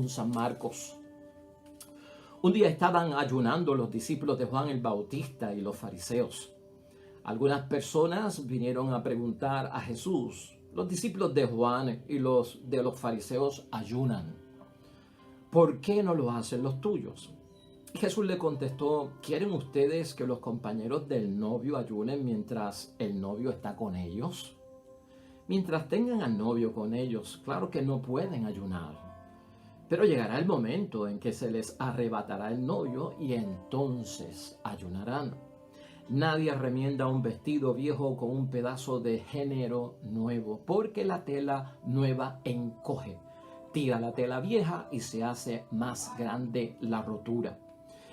según San Marcos. Un día estaban ayunando los discípulos de Juan el Bautista y los fariseos. Algunas personas vinieron a preguntar a Jesús: los discípulos de Juan y los de los fariseos ayunan, ¿por qué no lo hacen los tuyos? Y Jesús le contestó: ¿quieren ustedes que los compañeros del novio ayunen mientras el novio está con ellos? Mientras tengan al novio con ellos, claro que no pueden ayunar. Pero llegará el momento en que se les arrebatará el novio y entonces ayunarán. Nadie remienda un vestido viejo con un pedazo de género nuevo, porque la tela nueva encoge. Tira la tela vieja y se hace más grande la rotura.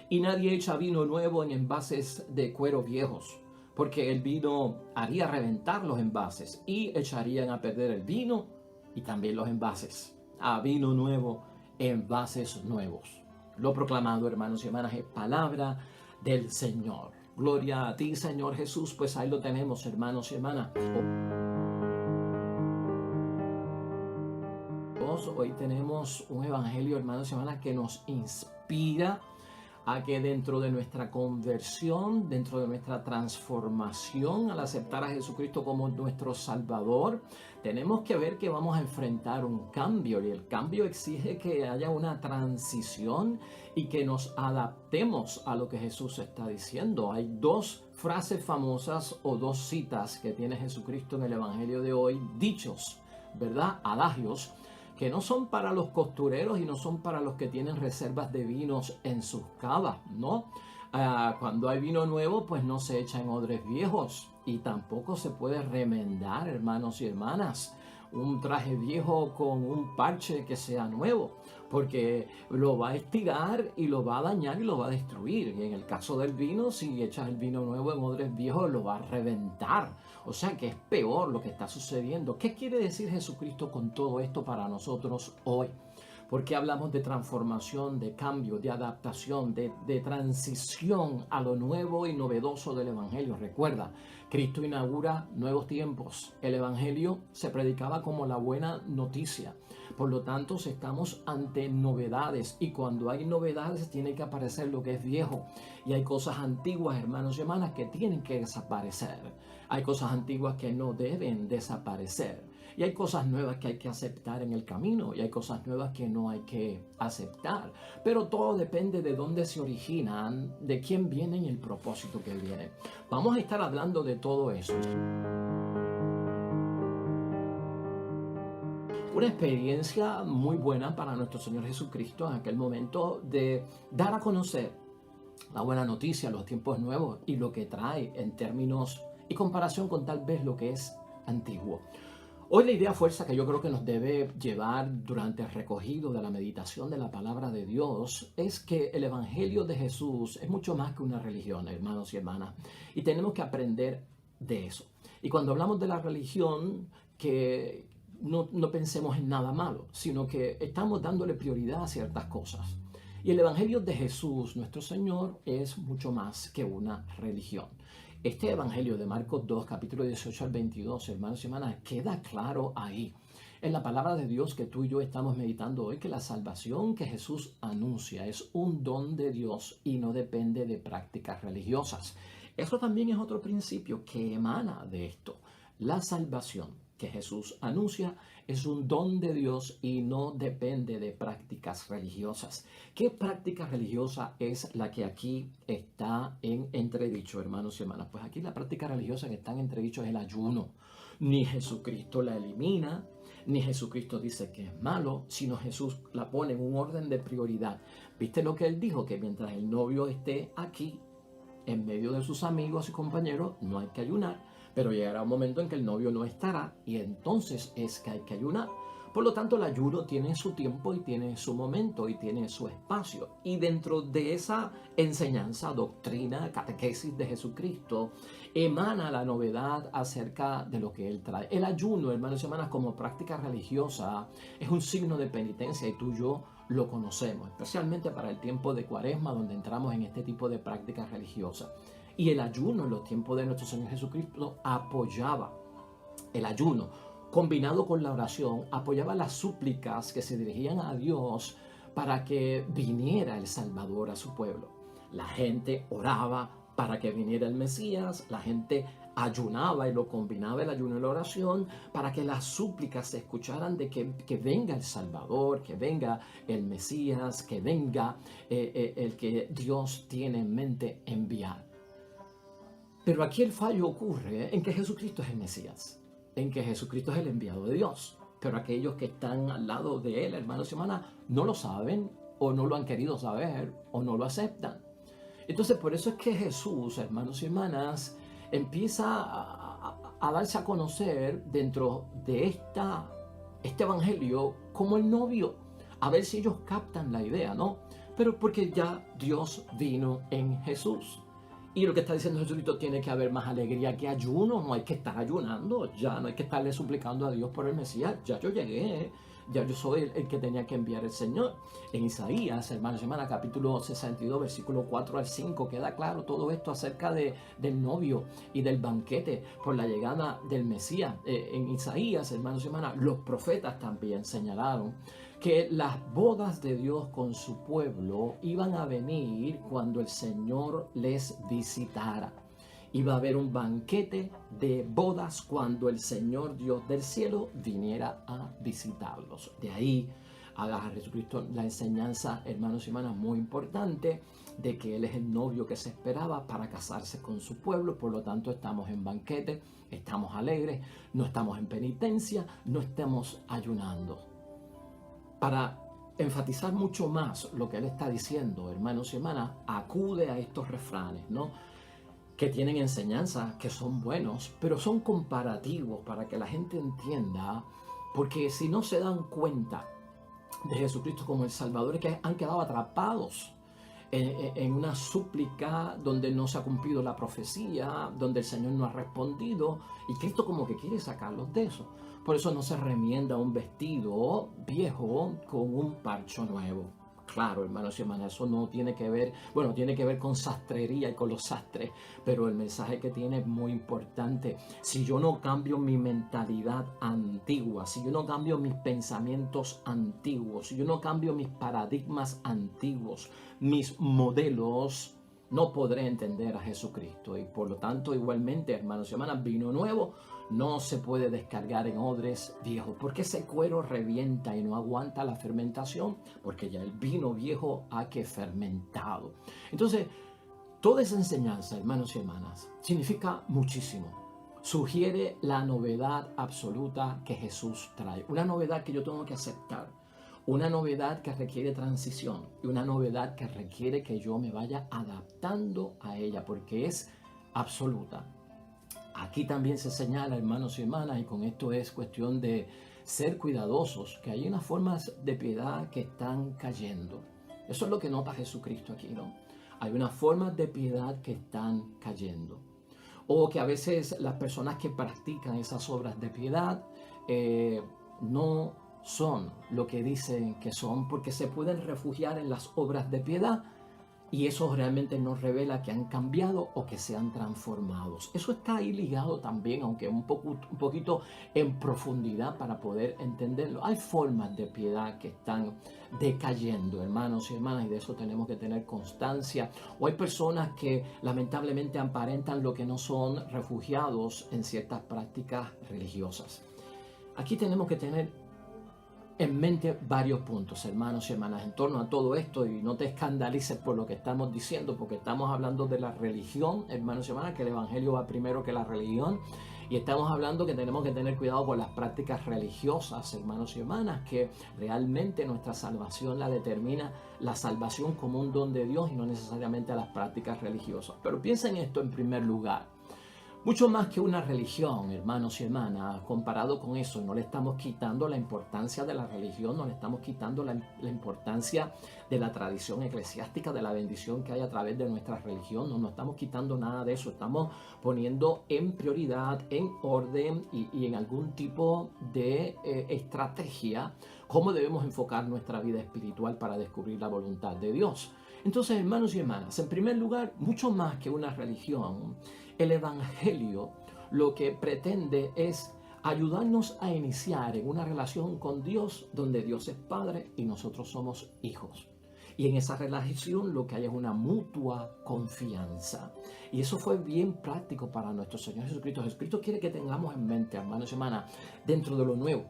Y nadie echa vino nuevo en envases de cuero viejos, porque el vino haría reventar los envases y echarían a perder el vino y también los envases. A vino nuevo, envases nuevos. Lo proclamado, hermanos y hermanas, es palabra del Señor. Gloria a ti, Señor Jesús. Pues ahí lo tenemos, hermanos y hermanas. Hoy tenemos un evangelio, hermanos y hermanas, que nos inspira a que dentro de nuestra conversión, dentro de nuestra transformación al aceptar a Jesucristo como nuestro Salvador, tenemos que ver que vamos a enfrentar un cambio, y el cambio exige que haya una transición y que nos adaptemos a lo que Jesús está diciendo. Hay dos frases famosas o dos citas que tiene Jesucristo en el evangelio de hoy, dichos, ¿verdad? Adagios, que no son para los costureros y no son para los que tienen reservas de vinos en sus cavas, ¿no? Cuando hay vino nuevo, pues no se echa en odres viejos y tampoco se puede remendar, hermanos y hermanas, un traje viejo con un parche que sea nuevo, porque lo va a estirar y lo va a dañar y lo va a destruir. Y en el caso del vino, si echas el vino nuevo en odres viejos, lo va a reventar. O sea que es peor lo que está sucediendo. ¿Qué quiere decir Jesucristo con todo esto para nosotros hoy? Porque hablamos de transformación, de cambio, de adaptación, de transición a lo nuevo y novedoso del Evangelio. Recuerda, Cristo inaugura nuevos tiempos. El Evangelio se predicaba como la buena noticia. Por lo tanto, estamos ante novedades, y cuando hay novedades tiene que aparecer lo que es viejo. Y hay cosas antiguas, hermanos y hermanas, que tienen que desaparecer. Hay cosas antiguas que no deben desaparecer. Y hay cosas nuevas que hay que aceptar en el camino, y hay cosas nuevas que no hay que aceptar. Pero todo depende de dónde se originan, de quién vienen y el propósito que viene. Vamos a estar hablando de todo eso. Una experiencia muy buena para nuestro Señor Jesucristo en aquel momento de dar a conocer la buena noticia, los tiempos nuevos y lo que trae en términos y comparación con tal vez lo que es antiguo. Hoy la idea fuerza que yo creo que nos debe llevar durante el recogido de la meditación de la palabra de Dios es que el Evangelio de Jesús es mucho más que una religión, hermanos y hermanas, y tenemos que aprender de eso. Y cuando hablamos de la religión, que no pensemos en nada malo, sino que estamos dándole prioridad a ciertas cosas. Y el Evangelio de Jesús, nuestro Señor, es mucho más que una religión. Este Evangelio de Marcos 2, capítulo 18 al 22, hermanos y hermanas, queda claro ahí, en la palabra de Dios que tú y yo estamos meditando hoy, que la salvación que Jesús anuncia es un don de Dios y no depende de prácticas religiosas. Eso también es otro principio que emana de esto. La salvación que Jesús anuncia es un don de Dios y no depende de prácticas religiosas. ¿Qué práctica religiosa es la que aquí está en entredicho, hermanos y hermanas? Pues aquí la práctica religiosa que está en entredicho es el ayuno. Ni Jesucristo la elimina, ni Jesucristo dice que es malo, sino Jesús la pone en un orden de prioridad. ¿Viste lo que él dijo? Que mientras el novio esté aquí, en medio de sus amigos y compañeros, no hay que ayunar. Pero llegará un momento en que el novio no estará y entonces es que hay que ayunar. Por lo tanto, el ayuno tiene su tiempo y tiene su momento y tiene su espacio. Y dentro de esa enseñanza, doctrina, catequesis de Jesucristo, emana la novedad acerca de lo que Él trae. El ayuno, hermanos y hermanas, como práctica religiosa, es un signo de penitencia y tú y yo lo conocemos, especialmente para el tiempo de Cuaresma, donde entramos en este tipo de prácticas religiosas. Y el ayuno en los tiempos de nuestro Señor Jesucristo apoyaba el ayuno, combinado con la oración, apoyaba las súplicas que se dirigían a Dios para que viniera el Salvador a su pueblo. La gente oraba para que viniera el Mesías, la gente ayunaba y lo combinaba el ayuno y la oración para que las súplicas se escucharan de que venga el Salvador, que venga el Mesías, que venga el que Dios tiene en mente enviar. Pero aquí el fallo ocurre en que Jesucristo es el Mesías, en que Jesucristo es el enviado de Dios. Pero aquellos que están al lado de él, hermanos y hermanas, no lo saben o no lo han querido saber o no lo aceptan. Entonces, por eso es que Jesús, hermanos y hermanas, empieza a darse a conocer dentro de este evangelio como el novio. A ver si ellos captan la idea, ¿no? Pero porque ya Dios vino en Jesús. Y lo que está diciendo Jesucristo, tiene que haber más alegría que ayuno. No hay que estar ayunando, ya no hay que estarle suplicando a Dios por el Mesías. Ya yo llegué, ya yo soy el que tenía que enviar el Señor. En Isaías, hermanos y hermanas, capítulo 62, versículo 4 al 5, queda claro todo esto acerca del novio y del banquete por la llegada del Mesías. En Isaías, hermanos y hermanas, los profetas también señalaron que las bodas de Dios con su pueblo iban a venir cuando el Señor les visitara. Iba a haber un banquete de bodas cuando el Señor Dios del cielo viniera a visitarlos. De ahí a Jesucristo la enseñanza, hermanos y hermanas, muy importante de que Él es el novio que se esperaba para casarse con su pueblo. Por lo tanto, estamos en banquete, estamos alegres, no estamos en penitencia, no estamos ayunando. Para enfatizar mucho más lo que Él está diciendo, hermanos y hermanas, acude a estos refranes, ¿no?, que tienen enseñanza, que son buenos, pero son comparativos para que la gente entienda, porque si no se dan cuenta de Jesucristo como el Salvador, es que han quedado atrapados en una súplica donde no se ha cumplido la profecía, donde el Señor no ha respondido, y Cristo como que quiere sacarlos de eso. Por eso no se remienda un vestido viejo con un parcho nuevo. Claro, hermanos y hermanas, eso no tiene que ver, bueno, tiene que ver con sastrería y con los sastres, pero el mensaje que tiene es muy importante. Si yo no cambio mi mentalidad antigua, si yo no cambio mis pensamientos antiguos, si yo no cambio mis paradigmas antiguos, mis modelos, no podré entender a Jesucristo. Y por lo tanto, igualmente, hermanos y hermanas, vino nuevo no se puede descargar en odres viejos, porque ese cuero revienta y no aguanta la fermentación, porque ya el vino viejo ha que fermentado. Entonces, toda esa enseñanza, hermanos y hermanas, significa muchísimo. Sugiere la novedad absoluta que Jesús trae, una novedad que yo tengo que aceptar, una novedad que requiere transición y una novedad que requiere que yo me vaya adaptando a ella, porque es absoluta. Aquí también se señala, hermanos y hermanas, y con esto es cuestión de ser cuidadosos, que hay unas formas de piedad que están cayendo. Eso es lo que nota Jesucristo aquí, ¿no? Hay unas formas de piedad que están cayendo. O que a veces las personas que practican esas obras de piedad no son lo que dicen que son, porque se pueden refugiar en las obras de piedad. Y eso realmente nos revela que han cambiado o que se han transformado. Eso está ahí ligado también, aunque un poquito en profundidad para poder entenderlo. Hay formas de piedad que están decayendo, hermanos y hermanas, y de eso tenemos que tener constancia. O hay personas que lamentablemente aparentan lo que no son, refugiados en ciertas prácticas religiosas. Aquí tenemos que tener en mente varios puntos, hermanos y hermanas, en torno a todo esto, y no te escandalices por lo que estamos diciendo, porque estamos hablando de la religión, hermanos y hermanas, que el evangelio va primero que la religión, y estamos hablando que tenemos que tener cuidado con las prácticas religiosas, hermanos y hermanas, que realmente nuestra salvación la determina la salvación como un don de Dios y no necesariamente las prácticas religiosas. Pero piensen esto en primer lugar. Mucho más que una religión, hermanos y hermanas, comparado con eso, no le estamos quitando la importancia de la religión, no le estamos quitando la importancia de la tradición eclesiástica, de la bendición que hay a través de nuestra religión, no estamos quitando nada de eso, estamos poniendo en prioridad, en orden y en algún tipo de estrategia cómo debemos enfocar nuestra vida espiritual para descubrir la voluntad de Dios. Entonces, hermanos y hermanas, en primer lugar, mucho más que una religión, el evangelio lo que pretende es ayudarnos a iniciar en una relación con Dios donde Dios es Padre y nosotros somos hijos. Y en esa relación lo que hay es una mutua confianza. Y eso fue bien práctico para nuestro Señor Jesucristo. Jesucristo quiere que tengamos en mente, hermanos y hermanas, dentro de lo nuevo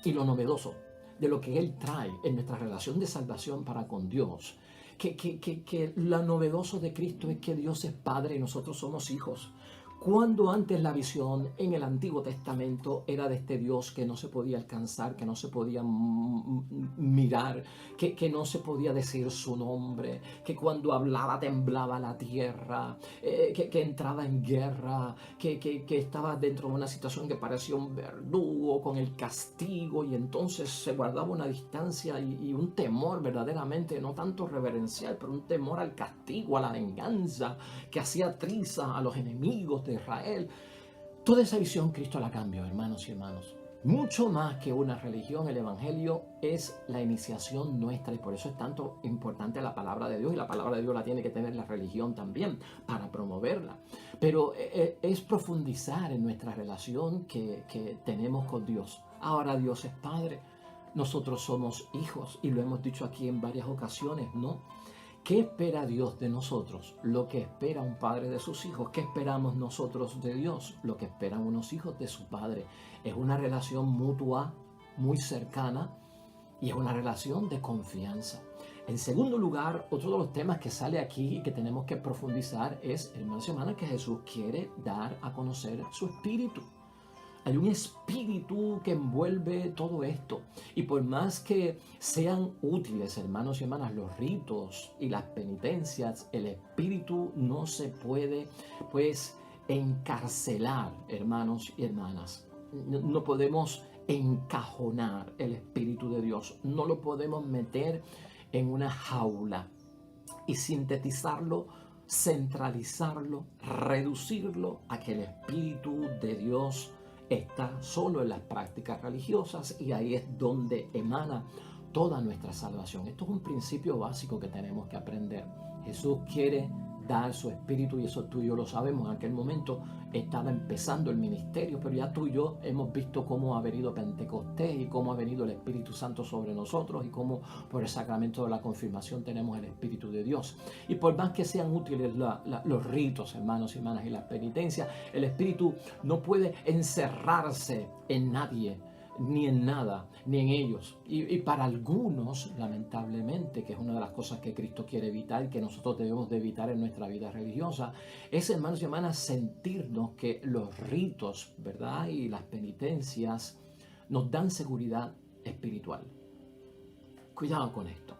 y lo novedoso, de lo que Él trae en nuestra relación de salvación para con Dios. Que lo novedoso de Cristo es que Dios es Padre y nosotros somos hijos. Cuando antes la visión en el Antiguo Testamento era de este Dios que no se podía alcanzar, que no se podía mirar, que no se podía decir su nombre, que cuando hablaba temblaba la tierra, que entraba en guerra, que estaba dentro de una situación que parecía un verdugo con el castigo, y entonces se guardaba una distancia y un temor verdaderamente, no tanto reverencial, pero un temor al castigo, a la venganza, que hacía triza a los enemigos de Israel. Toda esa visión Cristo la cambió, hermanos y hermanas. Mucho más que una religión, el Evangelio es la iniciación nuestra, y por eso es tanto importante la palabra de Dios, y la palabra de Dios la tiene que tener la religión también para promoverla. Pero es profundizar en nuestra relación que tenemos con Dios. Ahora Dios es Padre, nosotros somos hijos, y lo hemos dicho aquí en varias ocasiones, ¿no? ¿Qué espera Dios de nosotros? Lo que espera un padre de sus hijos. ¿Qué esperamos nosotros de Dios? Lo que esperan unos hijos de su padre. Es una relación mutua, muy cercana, y es una relación de confianza. En segundo lugar, otro de los temas que sale aquí y que tenemos que profundizar es, hermanos y hermanas, que Jesús quiere dar a conocer su espíritu. Hay un espíritu que envuelve todo esto. Y por más que sean útiles, hermanos y hermanas, los ritos y las penitencias, el espíritu no se puede, pues, encarcelar, hermanos y hermanas. No podemos encajonar el Espíritu de Dios. No lo podemos meter en una jaula y sintetizarlo, centralizarlo, reducirlo a que el Espíritu de Dios está solo en las prácticas religiosas, y ahí es donde emana toda nuestra salvación. Esto es un principio básico que tenemos que aprender. Jesús quiere dar su espíritu, y eso tú y yo lo sabemos. En aquel momento estaba empezando el ministerio, pero ya tú y yo hemos visto cómo ha venido Pentecostés y cómo ha venido el Espíritu Santo sobre nosotros, y cómo por el sacramento de la confirmación tenemos el Espíritu de Dios. Y por más que sean útiles los ritos, hermanos y hermanas, y las penitencias, el Espíritu no puede encerrarse en nadie, ni en nada, ni en ellos. Y para algunos, lamentablemente, que es una de las cosas que Cristo quiere evitar y que nosotros debemos de evitar en nuestra vida religiosa, es, hermanos y hermanas, sentirnos que los ritos, ¿verdad?, y las penitencias nos dan seguridad espiritual. Cuidado con esto.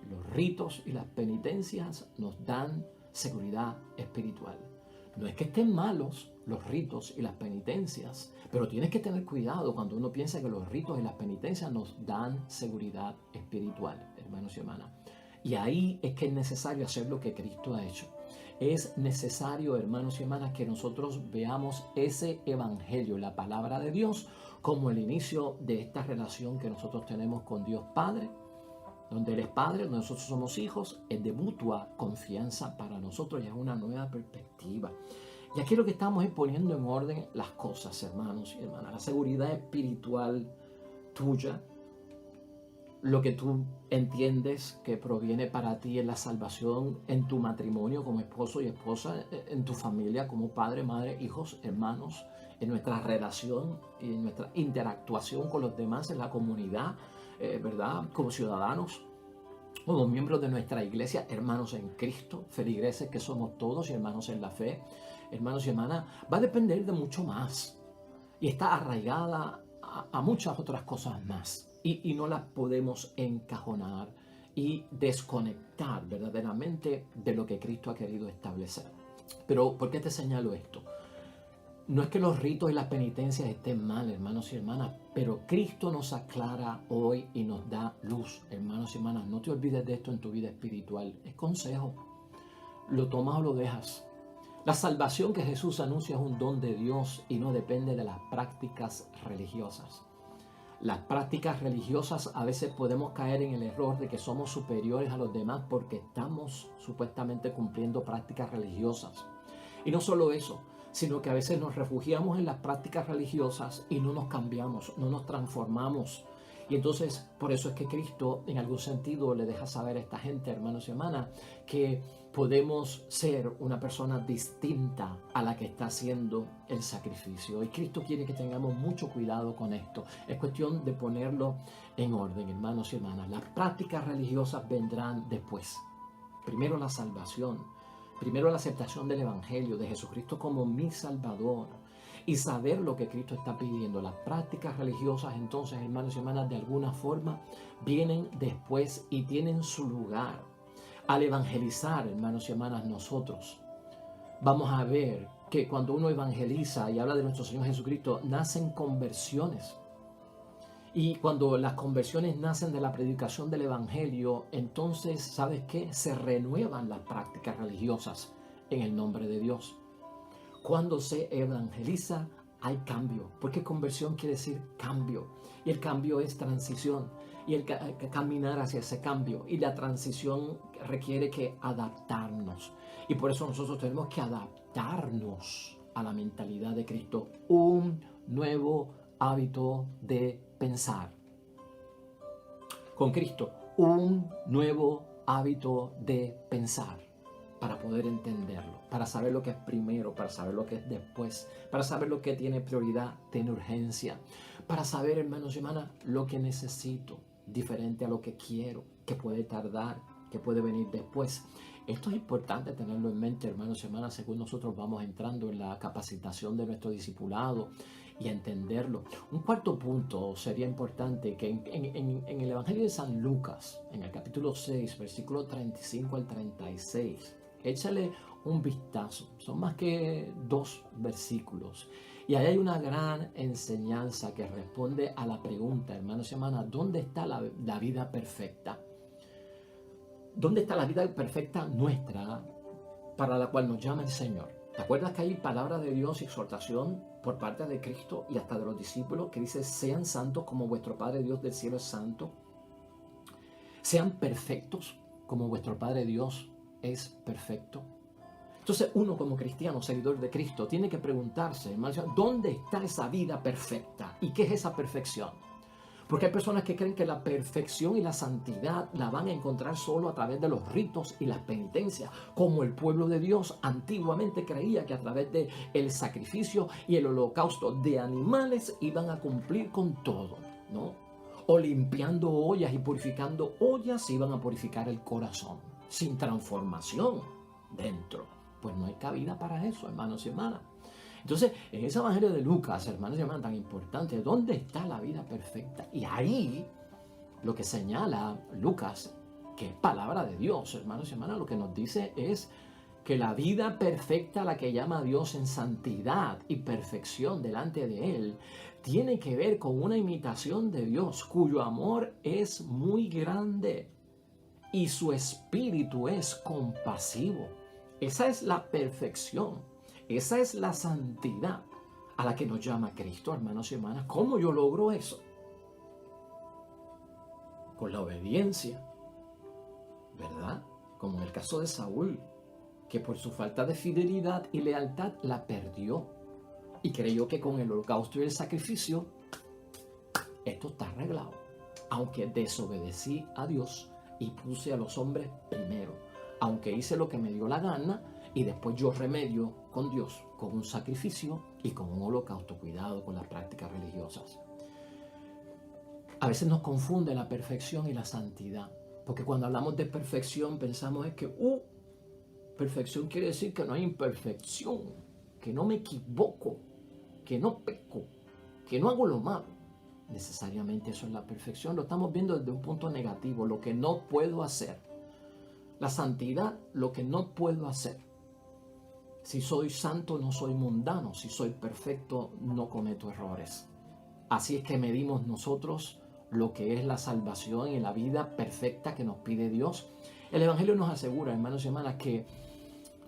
Los ritos y las penitencias nos dan seguridad espiritual. No es que estén malos los ritos y las penitencias, pero tienes que tener cuidado cuando uno piensa que los ritos y las penitencias nos dan seguridad espiritual, hermanos y hermanas. Y ahí es que es necesario hacer lo que Cristo ha hecho. Es necesario, hermanos y hermanas, que nosotros veamos ese evangelio, la palabra de Dios, como el inicio de esta relación que nosotros tenemos con Dios Padre, donde Él es Padre, donde nosotros somos hijos. Es de mutua confianza para nosotros y es una nueva perspectiva. Y aquí lo que estamos es poniendo en orden las cosas, hermanos y hermanas. La seguridad espiritual tuya, lo que tú entiendes que proviene para ti en la salvación, en tu matrimonio como esposo y esposa, en tu familia como padre, madre, hijos, hermanos, en nuestra relación y en nuestra interactuación con los demás en la comunidad, ¿verdad? Como ciudadanos, como miembros de nuestra iglesia, hermanos en Cristo, feligreses que somos todos y hermanos en la fe, hermanos y hermanas, va a depender de mucho más y está arraigada a muchas otras cosas más, y no las podemos encajonar y desconectar verdaderamente de lo que Cristo ha querido establecer. Pero ¿por qué te señalo esto? No es que los ritos y las penitencias estén mal, hermanos y hermanas, pero Cristo nos aclara hoy y nos da luz, hermanos y hermanas. No te olvides de esto en tu vida espiritual. Es consejo. Lo tomas o lo dejas. La salvación que Jesús anuncia es un don de Dios y no depende de las prácticas religiosas. Las prácticas religiosas, a veces podemos caer en el error de que somos superiores a los demás porque estamos supuestamente cumpliendo prácticas religiosas. Y no solo eso, sino que a veces nos refugiamos en las prácticas religiosas y no nos cambiamos, no nos transformamos. Y entonces, por eso es que Cristo, en algún sentido, le deja saber a esta gente, hermanos y hermanas, que podemos ser una persona distinta a la que está haciendo el sacrificio. Y Cristo quiere que tengamos mucho cuidado con esto. Es cuestión de ponerlo en orden, hermanos y hermanas. Las prácticas religiosas vendrán después. Primero la salvación. Primero la aceptación del Evangelio, de Jesucristo como mi Salvador. Y saber lo que Cristo está pidiendo. Las prácticas religiosas, entonces, hermanos y hermanas, de alguna forma vienen después y tienen su lugar. Al evangelizar, hermanos y hermanas, nosotros vamos a ver que cuando uno evangeliza y habla de nuestro Señor Jesucristo, nacen conversiones. Y cuando las conversiones nacen de la predicación del Evangelio, entonces, ¿sabes qué? Se renuevan las prácticas religiosas en el nombre de Dios. Cuando se evangeliza hay cambio, porque conversión quiere decir cambio, y el cambio es transición, y el caminar hacia ese cambio, y la transición requiere que adaptarnos, y por eso nosotros tenemos que adaptarnos a la mentalidad de Cristo, un nuevo hábito de pensar. Con Cristo, un nuevo hábito de pensar. Para poder entenderlo, para saber lo que es primero, para saber lo que es después, para saber lo que tiene prioridad, tiene urgencia, para saber, hermanos y hermanas, lo que necesito, diferente a lo que quiero, que puede tardar, que puede venir después. Esto es importante tenerlo en mente, hermanos y hermanas, según nosotros vamos entrando en la capacitación de nuestro discipulado y a entenderlo. Un cuarto punto sería importante que en el Evangelio de San Lucas, en el capítulo 6, versículo 35 al 36, échale un vistazo. Son más que 2 versículos. Y ahí hay una gran enseñanza que responde a la pregunta, hermanos y hermanas, ¿dónde está la vida perfecta? ¿Dónde está la vida perfecta nuestra para la cual nos llama el Señor? ¿Te acuerdas que hay palabra de Dios y exhortación por parte de Cristo y hasta de los discípulos que dice, sean santos como vuestro Padre Dios del cielo es santo? Sean perfectos como vuestro Padre Dios es perfecto. Entonces uno como cristiano, seguidor de Cristo, tiene que preguntarse, hermanos, ¿dónde está esa vida perfecta? ¿Y qué es esa perfección? Porque hay personas que creen que la perfección y la santidad la van a encontrar solo a través de los ritos y las penitencias, como el pueblo de Dios antiguamente creía que a través del sacrificio y el holocausto de animales iban a cumplir con todo, ¿no? O limpiando ollas y purificando ollas iban a purificar el corazón, sin transformación dentro. Pues no hay cabida para eso, hermanos y hermanas. Entonces, en ese Evangelio de Lucas, hermanos y hermanas, tan importante, ¿dónde está la vida perfecta? Y ahí lo que señala Lucas, que es palabra de Dios, hermanos y hermanas, lo que nos dice es que la vida perfecta, la que llama a Dios en santidad y perfección delante de Él, tiene que ver con una imitación de Dios, cuyo amor es muy grande y su espíritu es compasivo. Esa es la perfección. Esa es la santidad a la que nos llama Cristo, hermanos y hermanas. ¿Cómo yo logro eso? Con la obediencia, ¿verdad? Como en el caso de Saúl, que por su falta de fidelidad y lealtad la perdió y creyó que con el holocausto y el sacrificio esto está arreglado. Aunque desobedecí a Dios y puse a los hombres primero, aunque hice lo que me dio la gana, y después yo remedio con Dios, con un sacrificio y con un holocausto. Cuidado con las prácticas religiosas. A veces nos confunde la perfección y la santidad, porque cuando hablamos de perfección pensamos es que perfección quiere decir que no hay imperfección, que no me equivoco, que no peco, que no hago lo malo. Necesariamente eso es la perfección. Lo estamos viendo desde un punto negativo, lo que no puedo hacer. La santidad, lo que no puedo hacer. Si soy santo, no soy mundano. Si soy perfecto, no cometo errores. Así es que medimos nosotros lo que es la salvación y la vida perfecta que nos pide Dios. El Evangelio nos asegura, hermanos y hermanas, que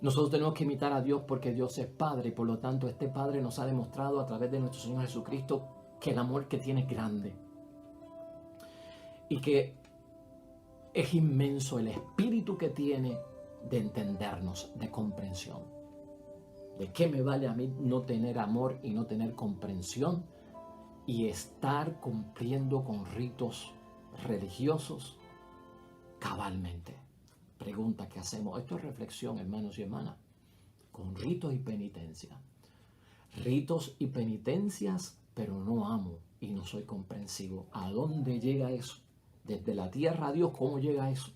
nosotros tenemos que imitar a Dios porque Dios es Padre y por lo tanto este Padre nos ha demostrado a través de nuestro Señor Jesucristo que el amor que tiene es grande y que es inmenso el espíritu que tiene de entendernos, de comprensión. ¿De qué me vale a mí no tener amor y no tener comprensión y estar cumpliendo con ritos religiosos cabalmente? Pregunta que hacemos. Esto es reflexión, hermanos y hermanas. Con ritos y penitencia. Ritos y penitencias, pero no amo y no soy comprensivo. ¿A dónde llega eso? Desde la tierra a Dios, ¿cómo llega eso?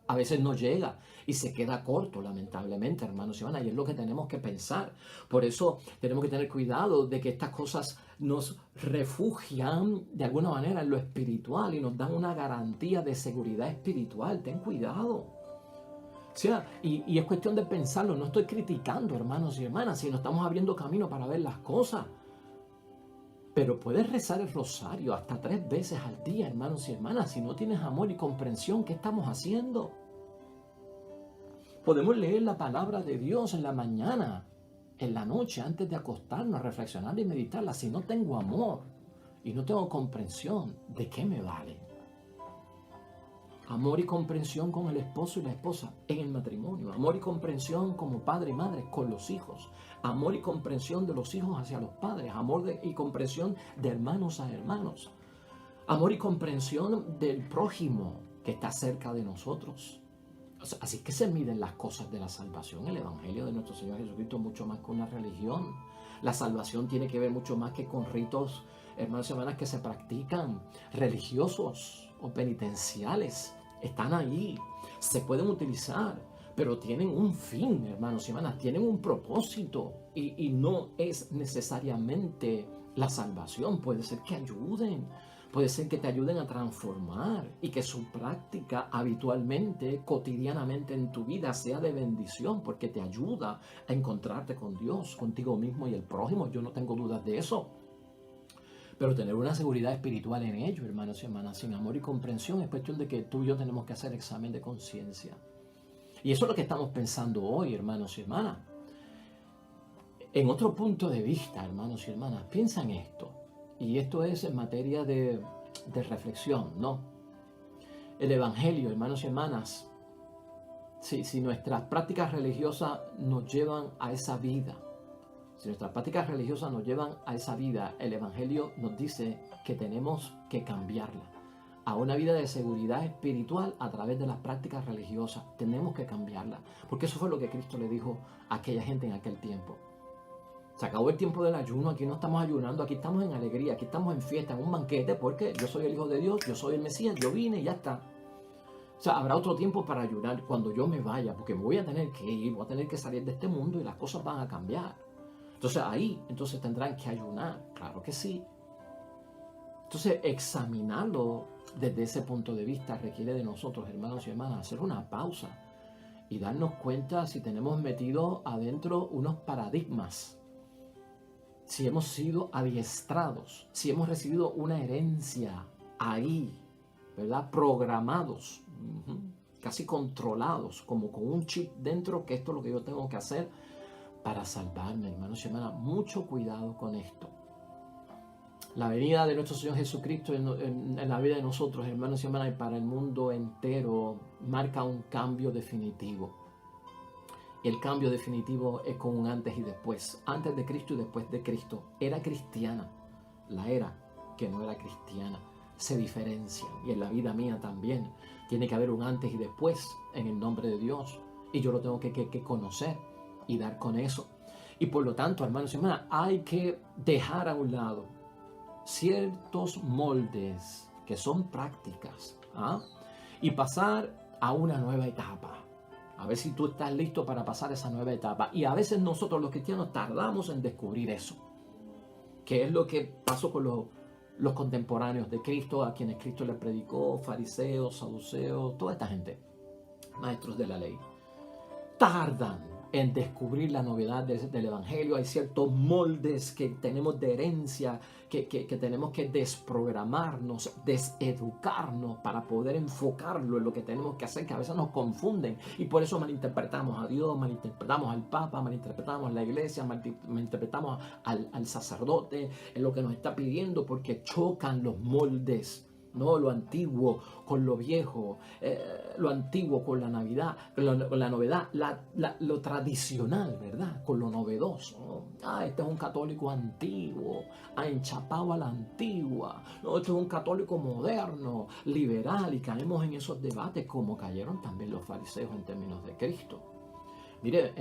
A veces no llega y se queda corto, lamentablemente, hermanos y hermanas, y es lo que tenemos que pensar. Por eso tenemos que tener cuidado de que estas cosas nos refugian de alguna manera en lo espiritual y nos dan una garantía de seguridad espiritual. Ten cuidado. O sea, y es cuestión de pensarlo. No estoy criticando, hermanos y hermanas, sino estamos abriendo camino para ver las cosas. Pero puedes rezar el rosario hasta 3 veces al día, hermanos y hermanas. Si no tienes amor y comprensión, ¿qué estamos haciendo? Podemos leer la palabra de Dios en la mañana, en la noche, antes de acostarnos, reflexionar y meditarla. Si no tengo amor y no tengo comprensión, ¿de qué me vale? Amor y comprensión con el esposo y la esposa en el matrimonio. Amor y comprensión como padre y madre con los hijos. Amor y comprensión de los hijos hacia los padres. Amor y comprensión de hermanos a hermanos. Amor y comprensión del prójimo que está cerca de nosotros. Así que se miden las cosas de la salvación. El Evangelio de nuestro Señor Jesucristo es mucho más que una religión. La salvación tiene que ver mucho más que con ritos, hermanos y hermanas, que se practican, religiosos o penitenciales. Están ahí, se pueden utilizar, pero tienen un fin, hermanos y hermanas, tienen un propósito y no es necesariamente la salvación. Puede ser que ayuden, puede ser que te ayuden a transformar y que su práctica habitualmente, cotidianamente en tu vida sea de bendición, porque te ayuda a encontrarte con Dios, contigo mismo y el prójimo. Yo no tengo dudas de eso. Pero tener una seguridad espiritual en ello, hermanos y hermanas, sin amor y comprensión, es cuestión de que tú y yo tenemos que hacer examen de conciencia. Y eso es lo que estamos pensando hoy, hermanos y hermanas. En otro punto de vista, hermanos y hermanas, piensa en esto. Y esto es en materia de reflexión, ¿no? El Evangelio, hermanos y hermanas, si nuestras prácticas religiosas nos llevan a esa vida, si nuestras prácticas religiosas nos llevan a esa vida, el Evangelio nos dice que tenemos que cambiarla a una vida de seguridad espiritual a través de las prácticas religiosas. Tenemos que cambiarla, porque eso fue lo que Cristo le dijo a aquella gente en aquel tiempo. Se acabó el tiempo del ayuno, aquí no estamos ayunando, aquí estamos en alegría, aquí estamos en fiesta, en un banquete, porque yo soy el Hijo de Dios, yo soy el Mesías, yo vine y ya está. O sea, habrá otro tiempo para ayunar cuando yo me vaya, porque me voy a tener que ir, voy a tener que salir de este mundo y las cosas van a cambiar. Entonces ahí, tendrán que ayunar, claro que sí. Entonces examinarlo desde ese punto de vista requiere de nosotros, hermanos y hermanas, hacer una pausa y darnos cuenta si tenemos metido adentro unos paradigmas, si hemos sido adiestrados, si hemos recibido una herencia ahí, ¿verdad? Programados, casi controlados, como con un chip dentro, que esto es lo que yo tengo que hacer para salvarme, hermanos y hermanas. Mucho cuidado con esto. La venida de nuestro Señor Jesucristo en la vida de nosotros, hermanos y hermanas, y para el mundo entero, marca un cambio definitivo. Y el cambio definitivo es con un antes y después. Antes de Cristo y después de Cristo. Era cristiana. La era que no era cristiana. Se diferencian. Y en la vida mía también. Tiene que haber un antes y después en el nombre de Dios. Y yo lo tengo que conocer y dar con eso. Y por lo tanto, hermanos y hermanas, hay que dejar a un lado ciertos moldes que son prácticas, y pasar a una nueva etapa. A ver si tú estás listo para pasar esa nueva etapa. Y a veces nosotros los cristianos tardamos en descubrir eso, que es lo que pasó con los contemporáneos de Cristo, a quienes Cristo les predicó, fariseos, saduceos, toda esta gente, maestros de la ley. Tardan en descubrir la novedad del Evangelio. Hay ciertos moldes que tenemos de herencia, que tenemos que desprogramarnos, deseducarnos para poder enfocarlo en lo que tenemos que hacer, que a veces nos confunden. Y por eso malinterpretamos a Dios, malinterpretamos al Papa, malinterpretamos a la iglesia, malinterpretamos al sacerdote en lo que nos está pidiendo, porque chocan los moldes ¿no? Lo antiguo con lo viejo, lo antiguo con la Navidad, con la novedad, lo tradicional, ¿verdad? Con lo novedoso, ¿no? Este es un católico antiguo, enchapado a la antigua, ¿no? Este es un católico moderno, liberal, y caemos en esos debates como cayeron también los fariseos en términos de Cristo. Mire,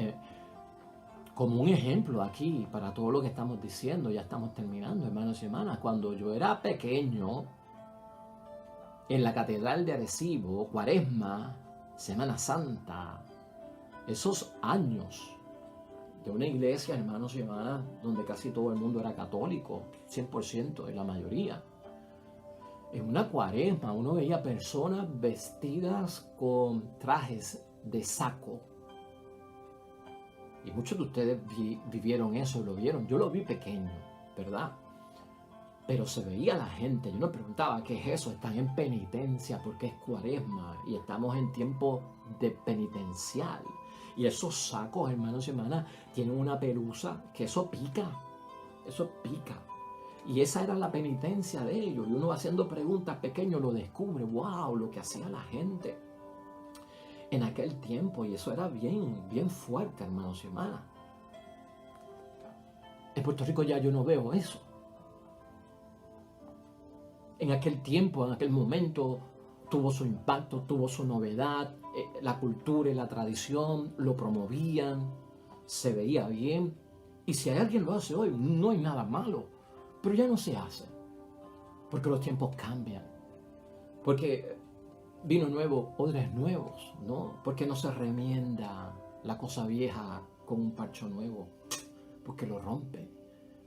como un ejemplo aquí para todo lo que estamos diciendo, ya estamos terminando, hermanos y hermanas, cuando yo era pequeño, en la Catedral de Arecibo, Cuaresma, Semana Santa, esos años de una iglesia, hermanos y hermanas, donde casi todo el mundo era católico, 100% en la mayoría. En una Cuaresma uno veía personas vestidas con trajes de saco. Y muchos de ustedes vivieron eso, lo vieron. Yo lo vi pequeño, ¿verdad? Pero se veía la gente, yo me preguntaba, ¿qué es eso? Están en penitencia porque es Cuaresma y estamos en tiempo de penitencial. Y esos sacos, hermanos y hermanas, tienen una pelusa que eso pica. Y esa era la penitencia de ellos. Y uno va haciendo preguntas pequeñas, lo descubre, wow, lo que hacía la gente en aquel tiempo. Y eso era bien fuerte, hermanos y hermanas. En Puerto Rico ya yo no veo eso. En aquel tiempo, en aquel momento, tuvo su impacto, tuvo su novedad, la cultura y la tradición lo promovían, se veía bien. Y si hay alguien lo hace hoy, no hay nada malo, pero ya no se hace, porque los tiempos cambian, porque vino nuevo, odres nuevos, ¿no? Porque no se remienda la cosa vieja con un parcho nuevo, porque lo rompe,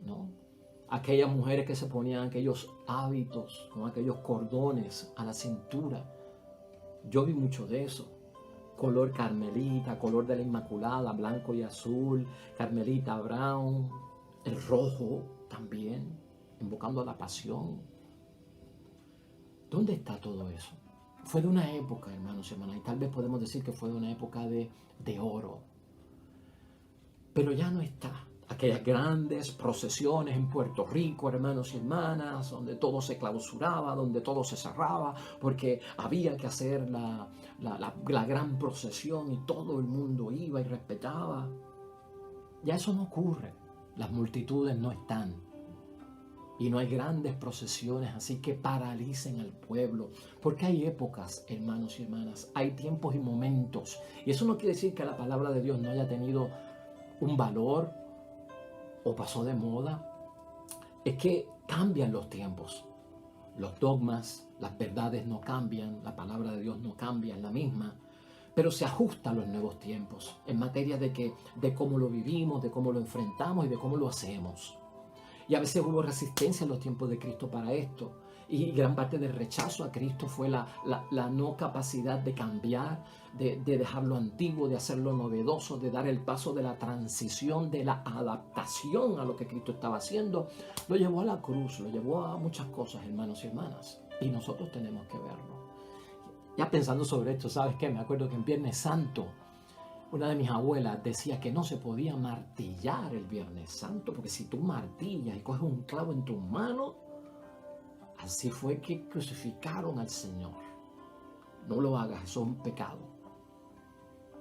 ¿no? Aquellas mujeres que se ponían aquellos hábitos, con aquellos cordones a la cintura. Yo vi mucho de eso. Color carmelita, color de la Inmaculada, blanco y azul, carmelita brown, el rojo también, invocando a la pasión. ¿Dónde está todo eso? Fue de una época, hermanos y hermanas, y tal vez podemos decir que fue de una época de oro. Pero ya no está. Aquellas grandes procesiones en Puerto Rico, hermanos y hermanas, donde todo se clausuraba, donde todo se cerraba, porque había que hacer la gran procesión y todo el mundo iba y respetaba. Ya eso no ocurre. Las multitudes no están. Y no hay grandes procesiones así que paralicen al pueblo. Porque hay épocas, hermanos y hermanas, hay tiempos y momentos. Y eso no quiere decir que la palabra de Dios no haya tenido un valor o pasó de moda. Es que cambian los tiempos. Los dogmas, las verdades no cambian, la palabra de Dios no cambia, es la misma, pero se ajusta a los nuevos tiempos en materia de cómo lo vivimos, de cómo lo enfrentamos y de cómo lo hacemos. Y a veces hubo resistencia en los tiempos de Cristo para esto. Y gran parte del rechazo a Cristo fue la no capacidad de cambiar, de dejar lo antiguo, de hacerlo novedoso, de dar el paso de la transición, de la adaptación a lo que Cristo estaba haciendo. Lo llevó a la cruz, lo llevó a muchas cosas, hermanos y hermanas. Y nosotros tenemos que verlo. Ya pensando sobre esto, ¿sabes qué? Me acuerdo que en Viernes Santo, una de mis abuelas decía que no se podía martillar el Viernes Santo, porque si tú martillas y coges un clavo en tu mano, así fue que crucificaron al Señor. No lo hagas, eso es un pecado.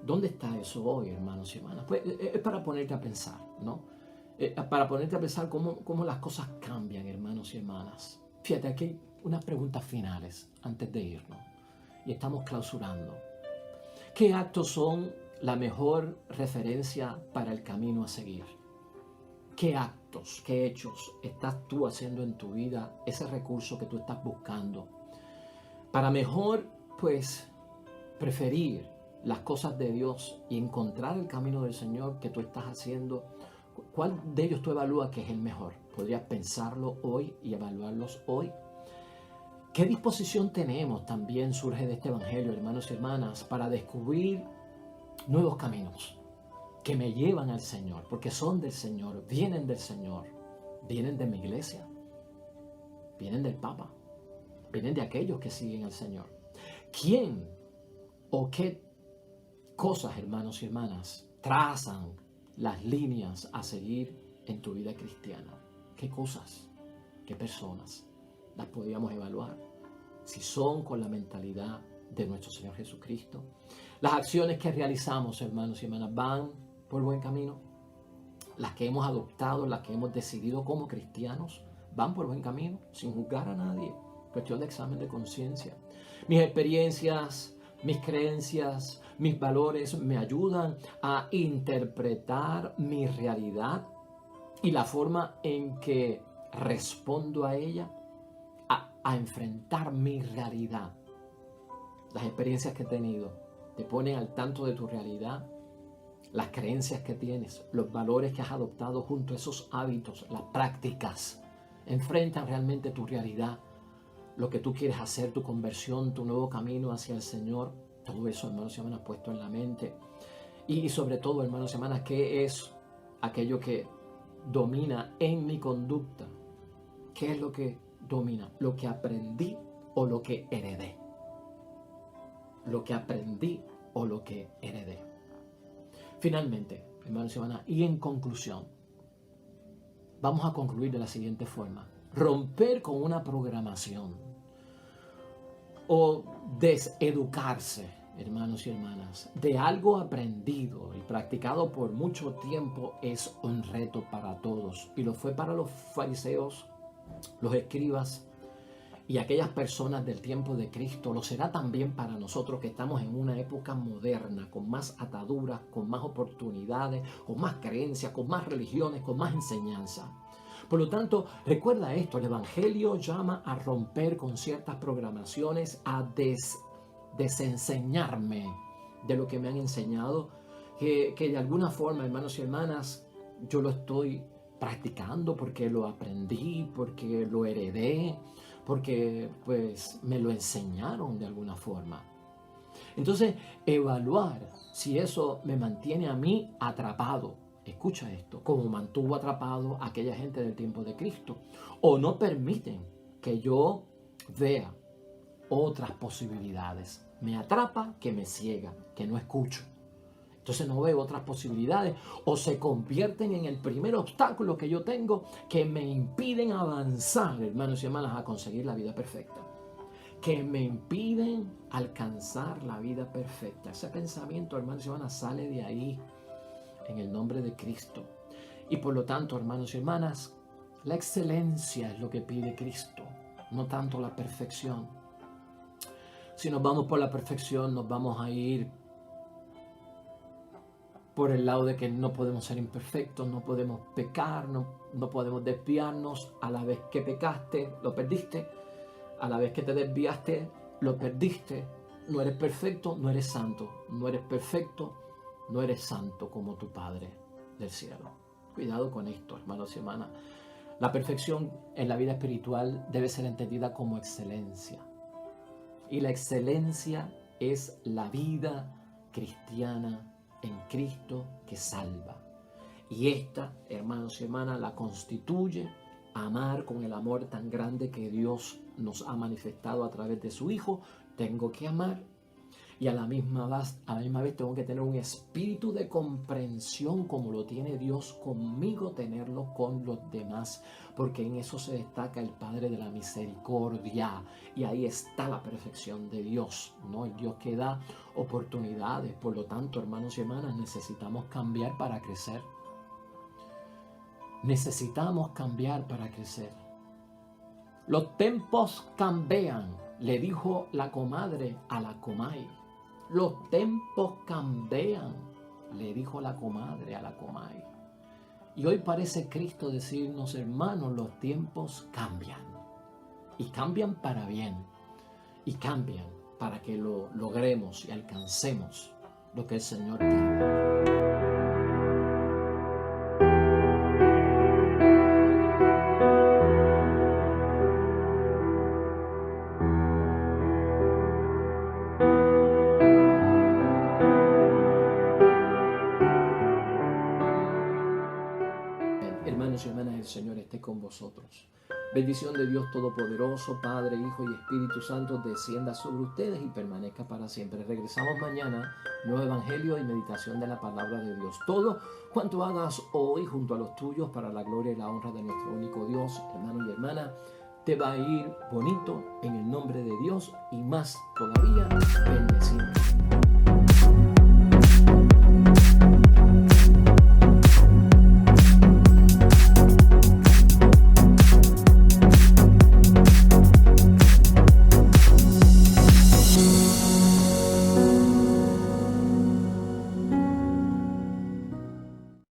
¿Dónde está eso hoy, hermanos y hermanas? Pues es para ponerte a pensar, ¿no? Para ponerte a pensar cómo las cosas cambian, hermanos y hermanas. Fíjate, aquí hay unas preguntas finales antes de irnos. Y estamos clausurando. ¿Qué actos son la mejor referencia para el camino a seguir? ¿Qué actos, qué hechos estás tú haciendo en tu vida, ese recurso que tú estás buscando? Para mejor, pues, preferir las cosas de Dios y encontrar el camino del Señor que tú estás haciendo, ¿cuál de ellos tú evalúas que es el mejor? ¿Podrías pensarlo hoy y evaluarlos hoy? ¿Qué disposición tenemos? También surge de este evangelio, hermanos y hermanas, para descubrir nuevos caminos que me llevan al Señor, porque son del Señor, vienen del Señor, vienen de mi iglesia, vienen del Papa, vienen de aquellos que siguen al Señor. ¿Quién o qué cosas, hermanos y hermanas, trazan las líneas a seguir en tu vida cristiana? ¿Qué cosas, qué personas las podíamos evaluar? si son con la mentalidad de nuestro Señor Jesucristo. Las acciones que realizamos, hermanos y hermanas, van por buen camino. Las que hemos adoptado, las que hemos decidido como cristianos, van por buen camino, sin juzgar a nadie. Cuestión de examen de conciencia. Mis experiencias, mis creencias, mis valores me ayudan a interpretar mi realidad y la forma en que respondo a ella, a enfrentar mi realidad. Las experiencias que he tenido te ponen al tanto de tu realidad, las creencias que tienes, los valores que has adoptado junto a esos hábitos, las prácticas, enfrentan realmente tu realidad, lo que tú quieres hacer, tu conversión, tu nuevo camino hacia el Señor. Todo eso, hermanos y hermanas, puesto en la mente. Y sobre todo, hermanos y hermanas, ¿qué es aquello que domina en mi conducta? ¿Qué es lo que domina? ¿Lo que aprendí o lo que heredé? Lo que aprendí o lo que heredé. Finalmente, hermanos y hermanas, y en conclusión, vamos a concluir de la siguiente forma. Romper con una programación o deseducarse, hermanos y hermanas, de algo aprendido y practicado por mucho tiempo es un reto para todos. Y lo fue para los fariseos, los escribas y aquellas personas del tiempo de Cristo. Lo será también para nosotros que estamos en una época moderna, con más ataduras, con más oportunidades, con más creencias, con más religiones, con más enseñanza. Por lo tanto, recuerda esto, el Evangelio llama a romper con ciertas programaciones, a desenseñarme de lo que me han enseñado, que de alguna forma, hermanos y hermanas, yo lo estoy practicando porque lo aprendí, porque lo heredé, porque pues me lo enseñaron de alguna forma. Entonces, evaluar si eso me mantiene a mí atrapado. Escucha esto, como mantuvo atrapado a aquella gente del tiempo de Cristo, o no permiten que yo vea otras posibilidades. Me atrapa que me ciega, que no escucho. Entonces no veo otras posibilidades, o se convierten en el primer obstáculo que yo tengo que me impiden avanzar, hermanos y hermanas, a conseguir la vida perfecta. Que me impiden alcanzar la vida perfecta. Ese pensamiento, hermanos y hermanas, sale de ahí en el nombre de Cristo. Y por lo tanto, hermanos y hermanas, la excelencia es lo que pide Cristo, no tanto la perfección. Si nos vamos por la perfección, nos vamos a ir por el lado de que no podemos ser imperfectos, no podemos pecar, no podemos desviarnos. A la vez que pecaste, lo perdiste. A la vez que te desviaste, lo perdiste. No eres perfecto, no eres santo. No eres perfecto, no eres santo como tu Padre del cielo. Cuidado con esto, hermanos y hermanas. La perfección en la vida espiritual debe ser entendida como excelencia. Y la excelencia es la vida cristiana en Cristo que salva. Y esta, hermanos y hermanas, la constituye amar con el amor tan grande que Dios nos ha manifestado a través de su Hijo. Tengo que amar. Y a la misma vez tengo que tener un espíritu de comprensión como lo tiene Dios conmigo, tenerlo con los demás, porque en eso se destaca el Padre de la misericordia, y ahí está la perfección de Dios, ¿no? El Dios que da oportunidades. Por lo tanto, hermanos y hermanas, necesitamos cambiar para crecer. Necesitamos cambiar para crecer. Los tiempos cambian, le dijo la comadre a la comay. Los tiempos cambian, le dijo la comadre a la comay. Y hoy parece Cristo decirnos, hermanos, los tiempos cambian. Y cambian para bien. Y cambian para que lo logremos y alcancemos lo que el Señor pide. Hermanos y hermanas, el Señor esté con vosotros. Bendición de Dios Todopoderoso, Padre, Hijo y Espíritu Santo, descienda sobre ustedes y permanezca para siempre. Regresamos mañana, nuevo Evangelio y meditación de la Palabra de Dios. Todo cuanto hagas hoy junto a los tuyos para la gloria y la honra de nuestro único Dios, hermano y hermana, te va a ir bonito en el nombre de Dios y más todavía bendecido.